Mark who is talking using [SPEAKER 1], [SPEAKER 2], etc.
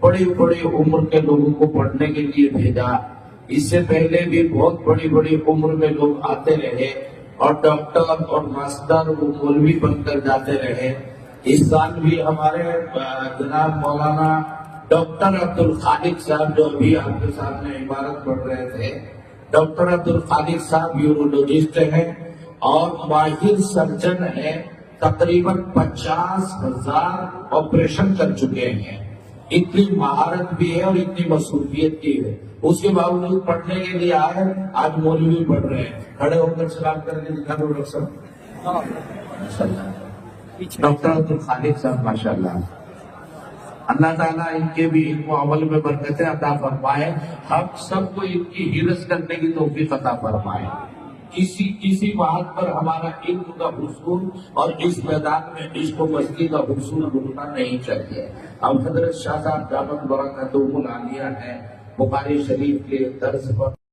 [SPEAKER 1] बड़ी बड़ी उम्र के लोगों को पढ़ने के लिए भेजा। इससे पहले भी बहुत बड़ी बड़ी उम्र में लोग आते रहे और डॉक्टर और मास्टर वो मौलवी बनकर जाते रहे। इस साल भी हमारे जनाब मौलाना डॉक्टर अब्दुल खालिक साहब जो अभी आपके सामने इबारत पढ़ रहे थे, डॉक्टर अब्दुल खालिक साहब यूरोलॉजिस्ट हैं और माहिर सर्जन हैं। तकरीबन 50,000 ऑपरेशन कर चुके हैं। इतनी महारत भी है और इतनी मसरूफियत की है। उसके बावजूद पढ़ने के लिए आए, आज मौलवी पढ़ रहे हैं। खड़े होकर सलाम करके दिखा दो डॉक्टर साहब। माशाल्लाह डॉक्टर अब्दुल खालिक साहब माशाल्लाह। अल्लाह ताला इनके भी इनको अमल में बरकतें अता फरमाए। हम सबको इनकी हिरस करने की तौफीक अता फरमाए। किसी बात पर हमारा इल्म का हुसूल और इस मैदान में इश्क व मस्ती का हुसूल रुकना नहीं चाहिए। अब हजरत शाह साहब दामत बरकतहुल आलिया है बुखारी शरीफ के दर्स पर